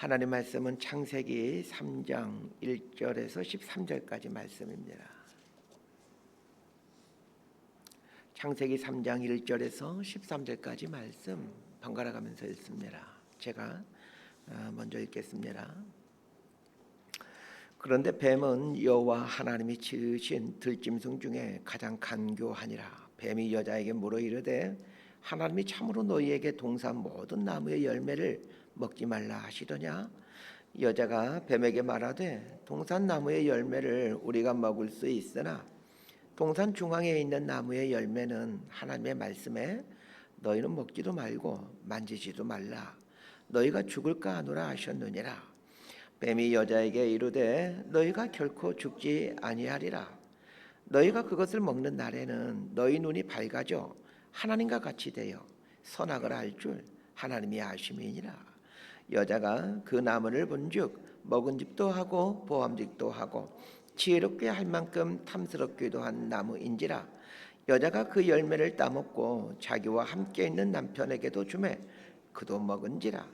하나님 말씀은 창세기 3장 1절에서 13절까지 말씀입니다. 창세기 3장 1절에서 13절까지 말씀 번갈아 가면서 읽습니다. 제가 먼저 읽겠습니다. 그런데 뱀은 여호와 하나님이 지으신 들짐승 중에 가장 간교하니라. 뱀이 여자에게 물어 이르되 하나님이 참으로 너희에게 동산 모든 나무의 열매를 먹지 말라 하시더냐. 여자가 뱀에게 말하되 동산 나무의 열매를 우리가 먹을 수 있으나 동산 중앙에 있는 나무의 열매는 하나님의 말씀에 너희는 먹지도 말고 만지지도 말라 너희가 죽을까 하노라 하셨느니라. 뱀이 여자에게 이르되 너희가 결코 죽지 아니하리라. 너희가 그것을 먹는 날에는 너희 눈이 밝아져 하나님과 같이 되어 선악을 알 줄 하나님이 아심이니라. 여자가 그 나무를 본즉 먹은집도 하고 보암직도 하고 지혜롭게 할 만큼 탐스럽기도 한 나무인지라. 여자가 그 열매를 따먹고 자기와 함께 있는 남편에게도 주매 그도 먹은지라.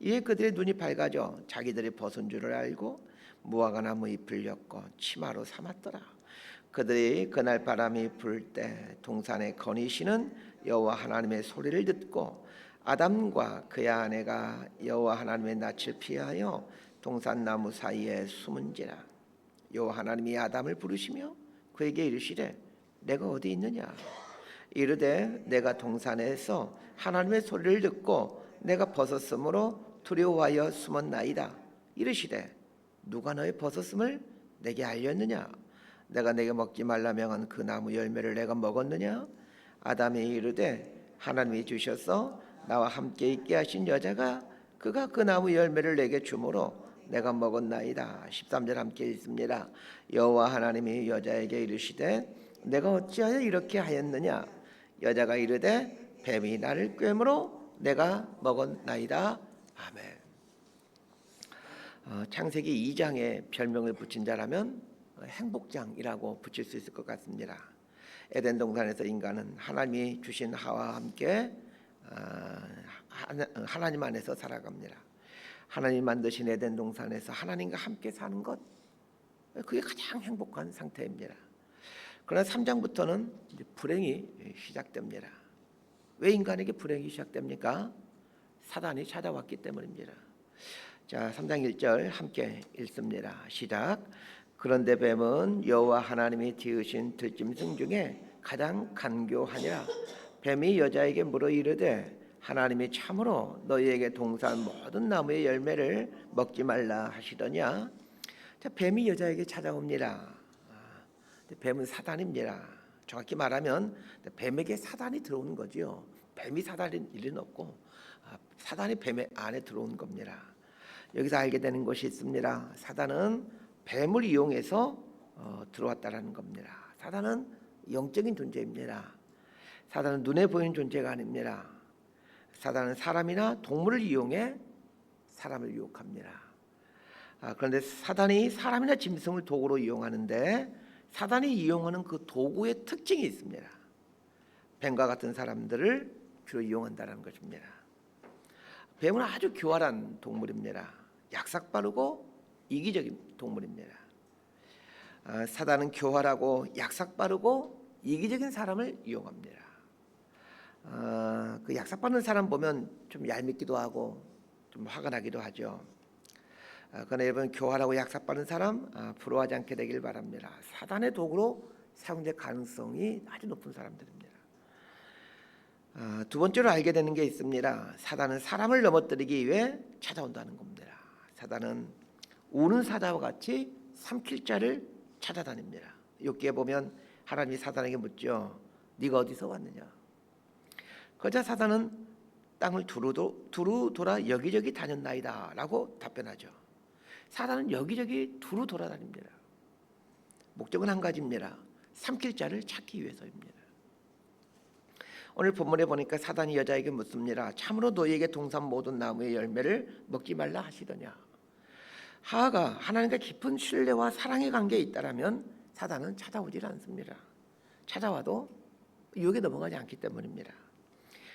이에 그들의 눈이 밝아져 자기들이 벗은 줄을 알고 무화과나무 잎을 엮어 치마로 삼았더라. 그들이 그날 바람이 불 때 동산에 거니시는 여호와 하나님의 소리를 듣고 아담과 그의 아내가 여호와 하나님의 낯을 피하여 동산나무 사이에 숨은지라. 여호와 하나님이 아담을 부르시며 그에게 이르시되 내가 어디 있느냐. 이르되 내가 동산에서 하나님의 소리를 듣고 내가 벗었으므로 두려워하여 숨었나이다. 이르시되 누가 너의 벗었음을 내게 알렸느냐. 내가 내게 먹지 말라 명한 그 나무 열매를 내가 먹었느냐. 아담이 이르되 하나님이 주셔서 나와 함께 있게 하신 여자가 그가 그 나무 열매를 내게 주므로 내가 먹었나이다. 13절 함께 읽습니다. 여호와 하나님이 여자에게 이르시되 내가 어찌하여 이렇게 하였느냐. 여자가 이르되 뱀이 나를 꿰므로 내가 먹었나이다. 아멘. 창세기 2장에 별명을 붙인 자라면 행복장이라고 붙일 수 있을 것 같습니다. 에덴 동산에서 인간은 하나님이 주신 하와와 함께 하나님 안에서 살아갑니다. 하나님 만드신 에덴 동산에서 하나님과 함께 사는 것, 그게 가장 행복한 상태입니다. 그러나 3장부터는 이제 불행이 시작됩니다. 왜 인간에게 불행이 시작됩니까? 사단이 찾아왔기 때문입니다. 자, 3장 1절 함께 읽습니다. 시작. 그런데 뱀은 여호와 하나님이 지으신 들짐승 중에 가장 간교하니라. 뱀이 여자에게 물어 이르되 하나님이 참으로 너희에게 동산 모든 나무의 열매를 먹지 말라 하시더냐. 자, 뱀이 여자에게 찾아옵니다. 뱀은 사단입니다. 정확히 말하면 뱀에게 사단이 들어오는 거죠. 뱀이 사단인 일은 없고 사단이 뱀의 안에 들어온 겁니다. 여기서 알게 되는 것이 있습니다. 사단은 뱀을 이용해서 들어왔다라는 겁니다. 사단은 영적인 존재입니다. 사단은 눈에 보이는 존재가 아닙니다. 사단은 사람이나 동물을 이용해 사람을 유혹합니다. 그런데 사단이 사람이나 짐승을 도구로 이용하는데 사단이 이용하는 그 도구의 특징이 있습니다. 뱀과 같은 사람들을 주로 이용한다는 것입니다. 뱀은 아주 교활한 동물입니다. 약삭빠르고 이기적인 동물입니다. 사단은 교활하고 약삭빠르고 이기적인 사람을 이용합니다. 그 약삭빠른 사람 보면 좀 얄밉기도 하고 좀 화가 나기도 하죠. 그러나 여러분, 교활하고 약삭빠른 사람 부러워하지 않게 되길 바랍니다. 사단의 도구로 사용될 가능성이 아주 높은 사람들입니다. 두 번째로 알게 되는 게 있습니다. 사단은 사람을 넘어뜨리기 위해 찾아온다는 겁니다. 사단은 우는 사자와 같이 삼킬 자를 찾아다닙니다. 욥기에 보면 하나님이 사단에게 묻죠. 네가 어디서 왔느냐. 그러자 사단은 땅을 두루 돌아 여기저기 다녔나이다 라고 답변하죠. 사단은 여기저기 두루 돌아다닙니다. 목적은 한 가지입니다. 삼킬 자를 찾기 위해서입니다. 오늘 본문에 보니까 사단이 여자에게 묻습니다. 참으로 너희에게 동산 모든 나무의 열매를 먹지 말라 하시더냐. 하와가 하나님과 깊은 신뢰와 사랑의 관계에 있다라면 사단은 찾아오질 않습니다. 찾아와도 유혹에 넘어가지 않기 때문입니다.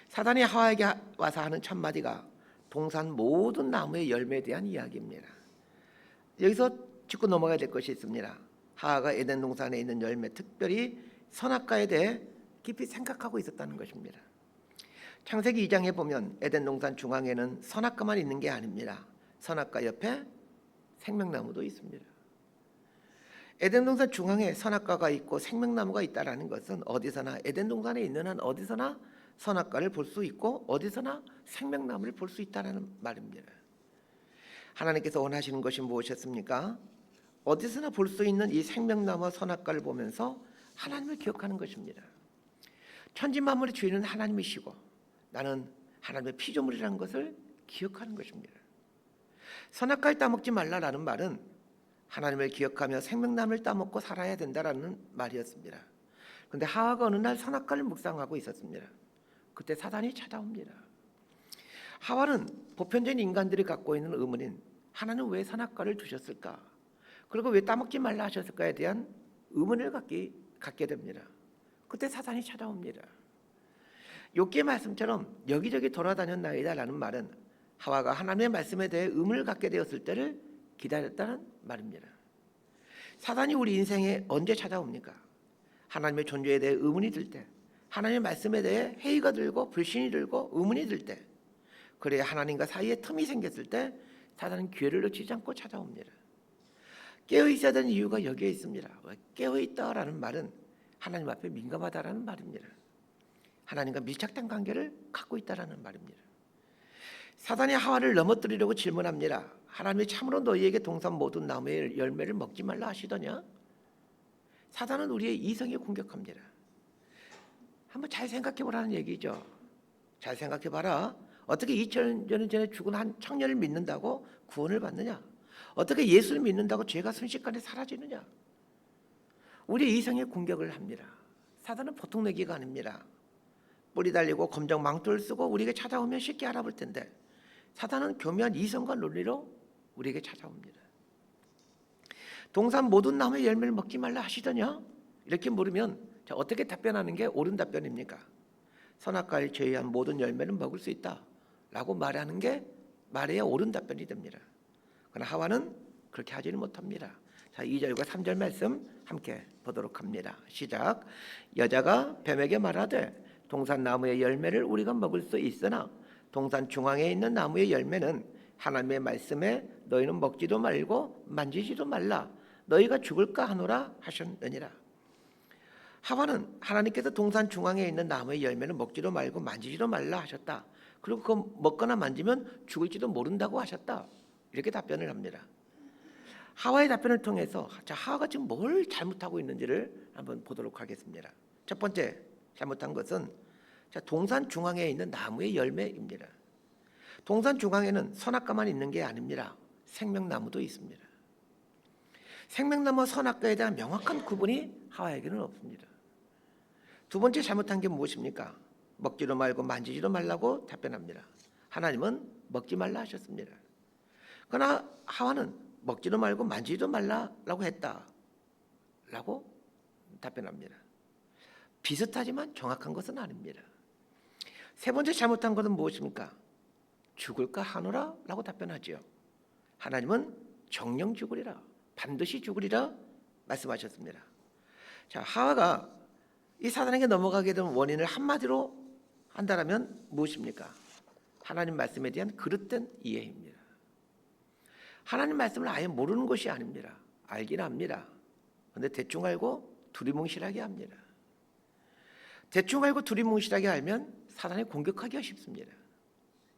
사단이 하와에게 와서 하는 첫 마디가 동산 모든 나무의 열매에 대한 이야기입니다. 여기서 짚고 넘어가야 될 것이 있습니다. 하와가 에덴 동산에 있는 열매, 특별히 선악과에 대해 깊이 생각하고 있었다는 것입니다. 창세기 2장에 보면 에덴 동산 중앙에는 선악과만 있는 게 아닙니다. 선악과 옆에 생명나무도 있습니다. 에덴 동산 중앙에 선악과가 있고 생명나무가 있다라는 것은 어디서나 에덴 동산에 있는 한 어디서나 선악과를 볼 수 있고 어디서나 생명나무를 볼 수 있다라는 말입니다. 하나님께서 원하시는 것이 무엇이었습니까? 어디서나 볼 수 있는 이 생명나무와 선악과를 보면서 하나님을 기억하는 것입니다. 천지 만물의 주인은 하나님이시고 나는 하나님의 피조물이라는 것을 기억하는 것입니다. 선악과를 따먹지 말라라는 말은 하나님을 기억하며 생명나무를 따먹고 살아야 된다라는 말이었습니다. 그런데 하와가 어느 날 선악과를 묵상하고 있었습니다. 그때 사단이 찾아옵니다. 하와는 보편적인 인간들이 갖고 있는 의문인 하나님 왜 선악과를 두셨을까? 그리고 왜 따먹지 말라 하셨을까에 대한 의문을 갖게 됩니다. 그때 사단이 찾아옵니다. 욥기의 말씀처럼 여기저기 돌아다녔나이다 라는 말은 하와가 하나님의 말씀에 대해 의문을 갖게 되었을 때를 기다렸다는 말입니다. 사단이 우리 인생에 언제 찾아옵니까? 하나님의 존재에 대해 의문이 들 때, 하나님의 말씀에 대해 회의가 들고 불신이 들고 의문이 들 때, 그래야 하나님과 사이에 틈이 생겼을 때 사단은 기회를 놓치지 않고 찾아옵니다. 깨어 있어야 되는 이유가 여기에 있습니다. 깨어 있다라는 말은 하나님 앞에 민감하다라는 말입니다. 하나님과 밀착된 관계를 갖고 있다라는 말입니다. 사단이 하와를 넘어뜨리려고 질문합니다. 하나님이 참으로 너희에게 동산 모든 나무의 열매를 먹지 말라 하시더냐? 사단은 우리의 이성에 공격합니다. 한번 잘 생각해 보라는 얘기죠. 잘 생각해 봐라. 어떻게 2000년 전에 죽은 한 청년을 믿는다고 구원을 받느냐? 어떻게 예수를 믿는다고 죄가 순식간에 사라지느냐? 우리의 이성에 공격을 합니다. 사단은 보통 내기가 아닙니다. 뿔이 달리고 검정 망토를 쓰고 우리에게 찾아오면 쉽게 알아볼 텐데 사단은 교묘한 이성과 논리로 우리에게 찾아옵니다. 동산 모든 나무의 열매를 먹지 말라 하시더냐? 이렇게 물으면 어떻게 답변하는 게 옳은 답변입니까? 선악과를 제외한 모든 열매는 먹을 수 있다 라고 말하는 게 말해야 옳은 답변이 됩니다. 그러나 하와는 그렇게 하지는 못합니다. 자, 2절과 3절 말씀 함께 보도록 합니다. 시작. 여자가 뱀에게 말하되 동산 나무의 열매를 우리가 먹을 수 있으나 동산 중앙에 있는 나무의 열매는 하나님의 말씀에 너희는 먹지도 말고 만지지도 말라 너희가 죽을까 하노라 하셨느니라. 하와는 하나님께서 동산 중앙에 있는 나무의 열매는 먹지도 말고 만지지도 말라 하셨다. 그리고 그거 먹거나 만지면 죽을지도 모른다고 하셨다. 이렇게 답변을 합니다. 하와의 답변을 통해서 하와가 지금 뭘 잘못하고 있는지를 한번 보도록 하겠습니다. 첫 번째 잘못한 것은 동산 중앙에 있는 나무의 열매입니다. 동산 중앙에는 선악과만 있는 게 아닙니다. 생명나무도 있습니다. 생명나무와 선악과에 대한 명확한 구분이 하와에게는 없습니다. 두 번째 잘못한 게 무엇입니까? 먹지도 말고 만지지도 말라고 답변합니다. 하나님은 먹지 말라 하셨습니다. 그러나 하와는 먹지도 말고 만지지도 말라라고 했다라고 답변합니다. 비슷하지만 정확한 것은 아닙니다. 세 번째 잘못한 것은 무엇입니까? 죽을까 하노라 라고 답변하지요. 하나님은 정령 죽으리라, 반드시 죽으리라 말씀하셨습니다. 자, 하와가 이 사단에게 넘어가게 된 원인을 한마디로 한다면 무엇입니까? 하나님 말씀에 대한 그릇된 이해입니다. 하나님 말씀을 아예 모르는 것이 아닙니다. 알긴 합니다. 그런데 대충 알고 두리뭉실하게 합니다. 대충 알고 두리뭉실하게 알면 사단이 공격하기가 쉽습니다.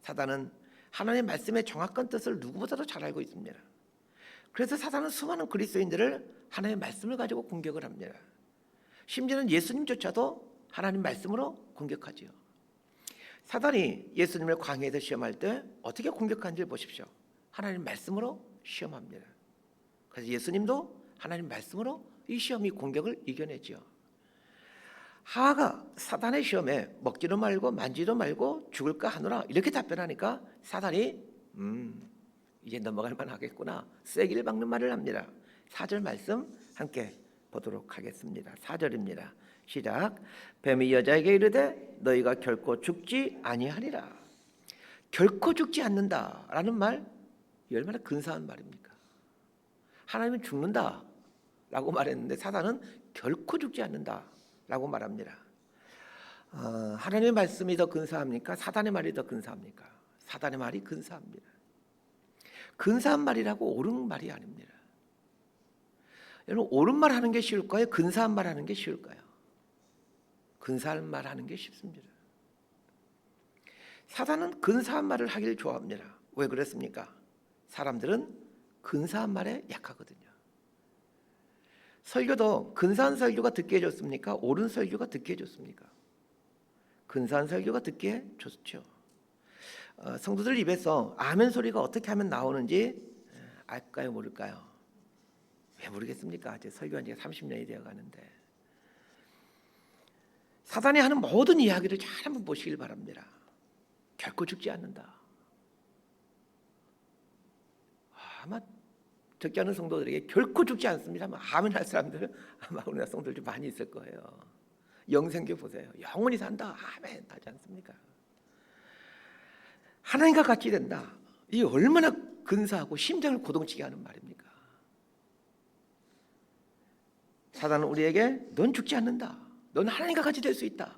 사단은 하나님의 말씀의 정확한 뜻을 누구보다도 잘 알고 있습니다. 그래서 사단은 수많은 그리스도인들을 하나님의 말씀을 가지고 공격을 합니다. 심지어는 예수님조차도 하나님 말씀으로 공격하지요. 사단이 예수님을 광야에서 시험할 때 어떻게 공격하는지 보십시오. 하나님 말씀으로 시험합니다. 그래서 예수님도 하나님 말씀으로 이 시험이 공격을 이겨내지요. 하와가 사단의 시험에 먹지도 말고 만지도 말고 죽을까 하노라 이렇게 답변하니까 사단이 이제 넘어갈 만하겠구나 쐐기를 박는 말을 합니다. 4절 말씀 함께 보도록 하겠습니다. 4절입니다. 시작. 뱀이 여자에게 이르되 너희가 결코 죽지 아니하리라. 결코 죽지 않는다라는 말, 이 얼마나 근사한 말입니까? 하나님은 죽는다라고 말했는데 사단은 결코 죽지 않는다라고 말합니다. 하나님의 말씀이 더 근사합니까? 사단의 말이 더 근사합니까? 사단의 말이 근사합니다. 근사한 말이라고 옳은 말이 아닙니다. 여러분, 옳은 말 하는 게 쉬울까요? 근사한 말 하는 게 쉬울까요? 근사한 말 하는 게 쉽습니다. 사단은 근사한 말을 하기를 좋아합니다. 왜 그렇습니까? 사람들은 근사한 말에 약하거든요. 설교도 근사한 설교가 듣게 해줬습니까? 옳은 설교가 듣게 해줬습니까? 근사한 설교가 듣기에 좋죠. 성도들 입에서 아멘 소리가 어떻게 하면 나오는지 알까요, 모를까요? 왜 모르겠습니까? 이제 설교한 지가 30년이 되어 가는데. 사단이 하는 모든 이야기를 잘 한번 보시길 바랍니다. 결코 죽지 않는다. 아마 적지 않은 성도들에게 결코 죽지 않습니다. 아멘 할 사람들은 아마 우리나라 성도들 좀 많이 있을 거예요. 영생교 보세요. 영원히 산다. 아멘 하지 않습니까? 하나님과 같이 된다. 이 얼마나 근사하고 심장을 고동치게 하는 말입니까? 사단은 우리에게 넌 죽지 않는다. 넌 하나님과 같이 될 수 있다.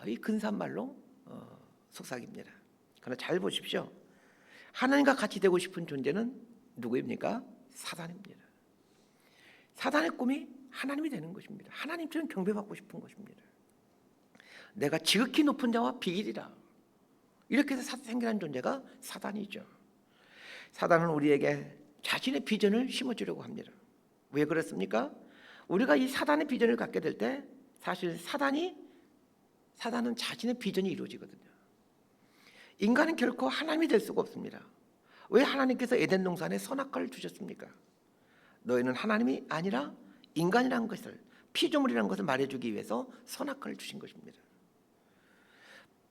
이 근사한 말로 속삭입니다. 그러나 잘 보십시오. 하나님과 같이 되고 싶은 존재는 누구입니까? 사단입니다. 사단의 꿈이 하나님이 되는 것입니다. 하나님처럼 경배받고 싶은 것입니다. 내가 지극히 높은 자와 비길이라. 이렇게 해서 생겨난 존재가 사단이죠. 사단은 우리에게 자신의 비전을 심어주려고 합니다. 왜 그렇습니까? 우리가 이 사단의 비전을 갖게 될 때 사실 사단은 자신의 비전이 이루어지거든요. 인간은 결코 하나님이 될 수가 없습니다. 왜 하나님께서 에덴 동산에 선악과를 주셨습니까? 너희는 하나님이 아니라 인간이라는 것을, 피조물이라는 것을 말해주기 위해서 선악과를 주신 것입니다.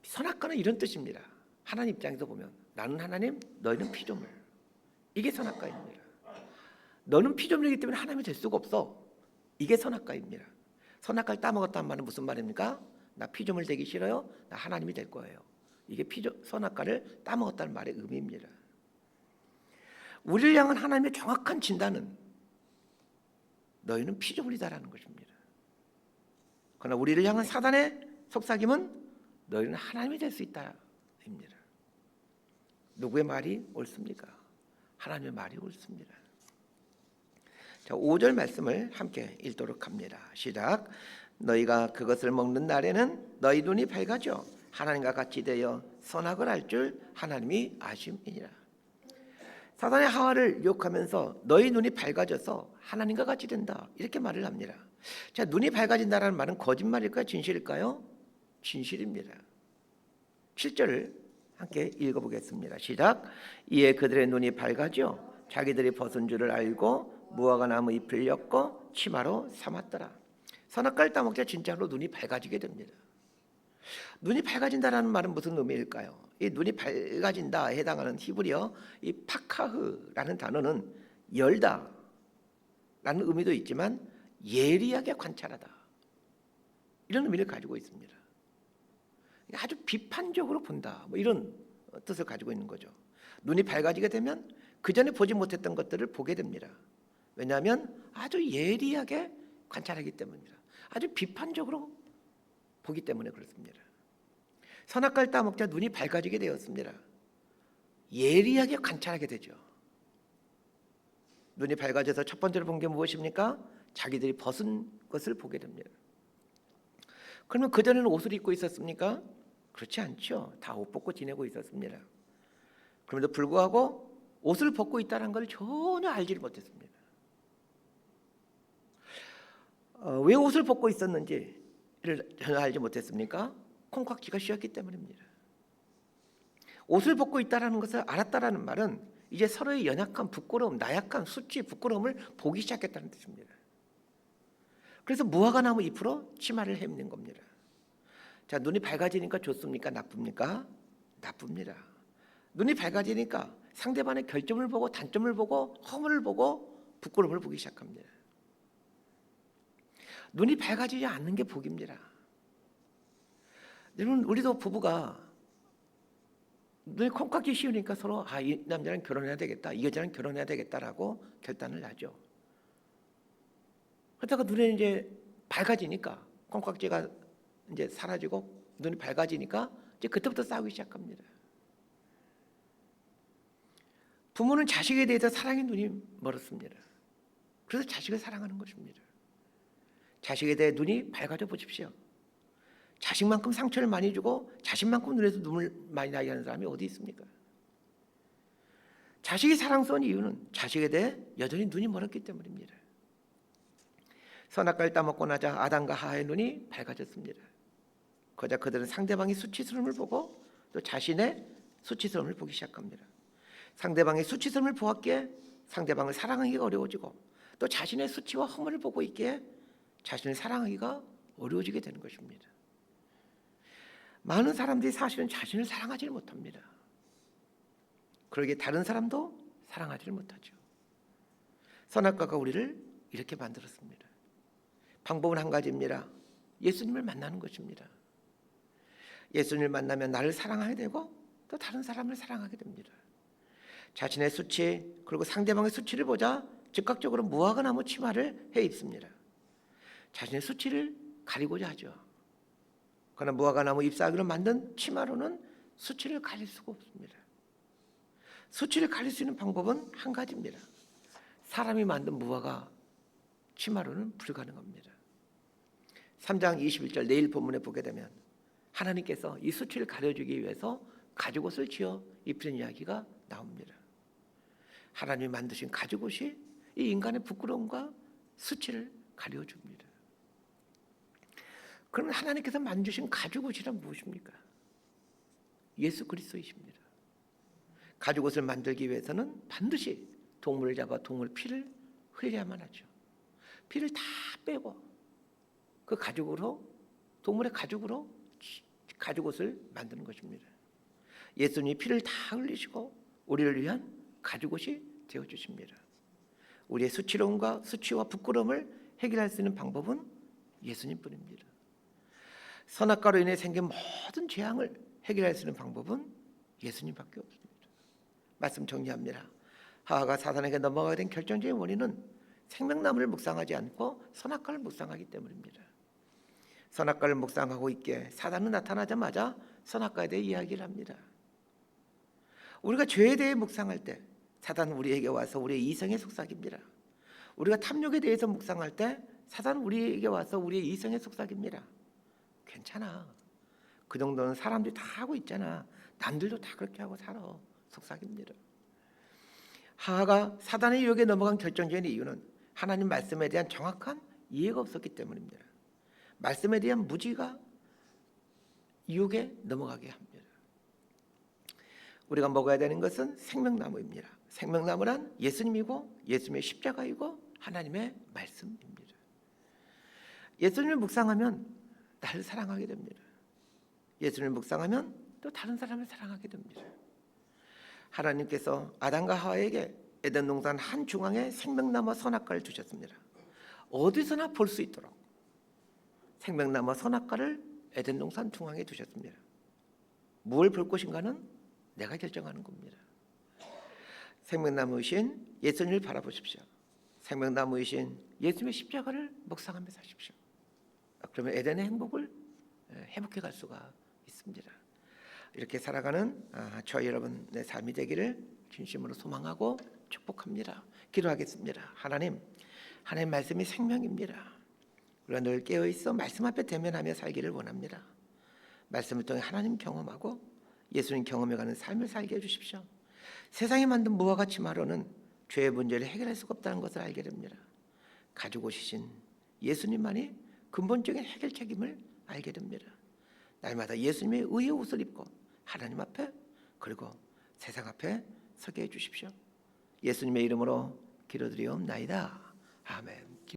선악과는 이런 뜻입니다. 하나님 입장에서 보면 나는 하나님, 너희는 피조물. 이게 선악과입니다. 너는 피조물이기 때문에 하나님이 될 수가 없어. 이게 선악과입니다. 선악과를 따먹었다는 말은 무슨 말입니까? 나 피조물 되기 싫어요. 나 하나님이 될 거예요. 이게 선악과를 따먹었다는 말의 의미입니다. 우리를 향한 하나님의 정확한 진단은 너희는 피조물이다라는 것입니다. 그러나 우리를 향한 사단의 속삭임은 너희는 하나님이 될 수 있다입니다. 누구의 말이 옳습니까? 하나님의 말이 옳습니다. 자, 5절 말씀을 함께 읽도록 합니다. 시작. 너희가 그것을 먹는 날에는 너희 눈이 밝아져 하나님과 같이 되어 선악을 알 줄 하나님이 아심이니라. 사단이 하와를 유혹하면서 너희 눈이 밝아져서 하나님과 같이 된다 이렇게 말을 합니다. 자, 눈이 밝아진다라는 말은 거짓말일까요? 진실일까요? 진실입니다. 7절을 함께 읽어보겠습니다. 시작. 이에 그들의 눈이 밝아져 자기들이 벗은 줄을 알고 무화과 나무 잎을 엮고 치마로 삼았더라. 선악과를 따먹자 진짜로 눈이 밝아지게 됩니다. 눈이 밝아진다라는 말은 무슨 의미일까요? 이 눈이 밝아진다에 해당하는 히브리어 이 파카흐라는 단어는 열다라는 의미도 있지만 예리하게 관찰하다 이런 의미를 가지고 있습니다. 아주 비판적으로 본다 이런 뜻을 가지고 있는 거죠. 눈이 밝아지게 되면 그 전에 보지 못했던 것들을 보게 됩니다. 왜냐하면 아주 예리하게 관찰하기 때문입니다. 아주 비판적으로 보기 때문에 그렇습니다. 선악과를 따먹자 눈이 밝아지게 되었습니다. 예리하게 관찰하게 되죠. 눈이 밝아져서 첫 번째로 본 게 무엇입니까? 자기들이 벗은 것을 보게 됩니다. 그러면 그전에는 옷을 입고 있었습니까? 그렇지 않죠. 다 옷 벗고 지내고 있었습니다. 그럼에도 불구하고 옷을 벗고 있다는 걸 전혀 알지를 못했습니다. 왜 옷을 벗고 있었는지를 전혀 알지 못했습니까? 콩깍지가 씌었기 때문입니다. 옷을 벗고 있다는 것을 알았다는 말은 이제 서로의 연약한 부끄러움, 나약한 수치, 부끄러움을 보기 시작했다는 뜻입니다. 그래서 무화과 나무 잎으로 치마를 헤매는 겁니다. 자, 눈이 밝아지니까 좋습니까? 나쁩니까? 나쁩니다. 눈이 밝아지니까 상대방의 결점을 보고 단점을 보고 허물을 보고 부끄러움을 보기 시작합니다. 눈이 밝아지지 않는 게 복입니다. 여러분, 우리도 부부가 눈에 콩깍지 씌우니까 서로 이 남자랑 결혼해야 되겠다, 이 여자랑 결혼해야 되겠다라고 결단을 하죠. 그러다가 눈에 이제 밝아지니까, 콩깍지가 이제 사라지고 눈이 밝아지니까 이제 그때부터 싸우기 시작합니다. 부모는 자식에 대해서 사랑의 눈이 멀었습니다. 그래서 자식을 사랑하는 것입니다. 자식에 대해 눈이 밝아져 보십시오. 자식만큼 상처를 많이 주고 자식만큼 눈에서 눈물 많이 나게 하는 사람이 어디 있습니까? 자식이 사랑스러운 이유는 자식에 대해 여전히 눈이 멀었기 때문입니다. 선악과를 따먹고 나자 아담과 하와의 눈이 밝아졌습니다. 그러자 그들은 상대방의 수치스러움을 보고 또 자신의 수치스러움을 보기 시작합니다. 상대방의 수치스러움을 보았기에 상대방을 사랑하기가 어려워지고, 또 자신의 수치와 허물을 보고 있기에 자신을 사랑하기가 어려워지게 되는 것입니다. 많은 사람들이 사실은 자신을 사랑하지 못합니다. 그러기에 다른 사람도 사랑하지 못하죠. 선악과가 우리를 이렇게 만들었습니다. 방법은 한 가지입니다. 예수님을 만나는 것입니다. 예수님을 만나면 나를 사랑하게 되고 또 다른 사람을 사랑하게 됩니다. 자신의 수치 그리고 상대방의 수치를 보자 즉각적으로 무화과 나무 치마를 해 입습니다. 자신의 수치를 가리고자 하죠. 그러나 무화과 나무 잎사귀로 만든 치마로는 수치를 가릴 수가 없습니다. 수치를 가릴 수 있는 방법은 한 가지입니다. 사람이 만든 무화과 치마로는 불가능합니다. 3장 21절 내일 본문에 보게 되면 하나님께서 이 수치를 가려주기 위해서 가죽옷을 지어 입히는 이야기가 나옵니다. 하나님이 만드신 가죽옷이 이 인간의 부끄러움과 수치를 가려줍니다. 그러면 하나님께서 만드신 가죽옷이란 무엇입니까? 예수 그리스도이십니다. 가죽옷을 만들기 위해서는 반드시 동물을 잡아 동물 피를 흘려야만 하죠. 피를 다 빼고 그 가죽으로, 동물의 가죽으로 가죽옷을 만드는 것입니다. 예수님이 피를 다 흘리시고 우리를 위한 가죽옷이 되어주십니다. 우리의 수치로움과 수치와 부끄러움을 해결할 수 있는 방법은 예수님뿐입니다. 선악과로 인해 생긴 모든 재앙을 해결할 수 있는 방법은 예수님밖에 없습니다. 말씀 정리합니다. 하와가 사단에게 넘어가게 된 결정적인 원인은 생명나무를 묵상하지 않고 선악과를 묵상하기 때문입니다. 선악과를 묵상하고 있기에 사단은 나타나자마자 선악과에 대해 이야기를 합니다. 우리가 죄에 대해 묵상할 때 사단은 우리에게 와서 우리의 이성에 속삭입니다. 우리가 탐욕에 대해서 묵상할 때 사단은 우리에게 와서 우리의 이성에 속삭입니다. 괜찮아, 그 정도는 사람들이 다 하고 있잖아, 남들도 다 그렇게 하고 살아, 속삭입니다. 하와가 사단의 유혹에 넘어간 결정적인 이유는 하나님 말씀에 대한 정확한 이해가 없었기 때문입니다. 말씀에 대한 무지가 유혹에 넘어가게 합니다. 우리가 먹어야 되는 것은 생명나무입니다. 생명나무란 예수님이고 예수님의 십자가이고 하나님의 말씀입니다. 예수님을 묵상하면 나를 사랑하게 됩니다. 예수님을 묵상하면 또 다른 사람을 사랑하게 됩니다. 하나님께서 아담과 하와에게 에덴 동산 한 중앙에 생명나무 선악과를 주셨습니다. 어디서나 볼 수 있도록 생명나무 선악과를 에덴 동산 중앙에 두셨습니다. 무엇을 볼 것인가는 내가 결정하는 겁니다. 생명나무이신 예수님을 바라보십시오. 생명나무이신 예수님의 십자가를 묵상하며 사십시오. 그러면 에덴의 행복을 회복해 갈 수가 있습니다. 이렇게 살아가는 저희 여러분의 삶이 되기를 진심으로 소망하고 축복합니다. 기도하겠습니다. 하나님 말씀이 생명입니다. 우리가 늘 깨어있어 말씀 앞에 대면하며 살기를 원합니다. 말씀을 통해 하나님 경험하고 예수님 경험해가는 삶을 살게 해주십시오. 세상이 만든 무화과 치마로는 죄의 문제를 해결할 수가 없다는 것을 알게 됩니다. 가지고 오시신 예수님만이 근본적인 해결 책임을 알게 됩니다. 날마다 예수님의 의의 옷을 입고 하나님 앞에 그리고 세상 앞에 서게 해주십시오. 예수님의 이름으로 기도드리옵나이다. 아멘.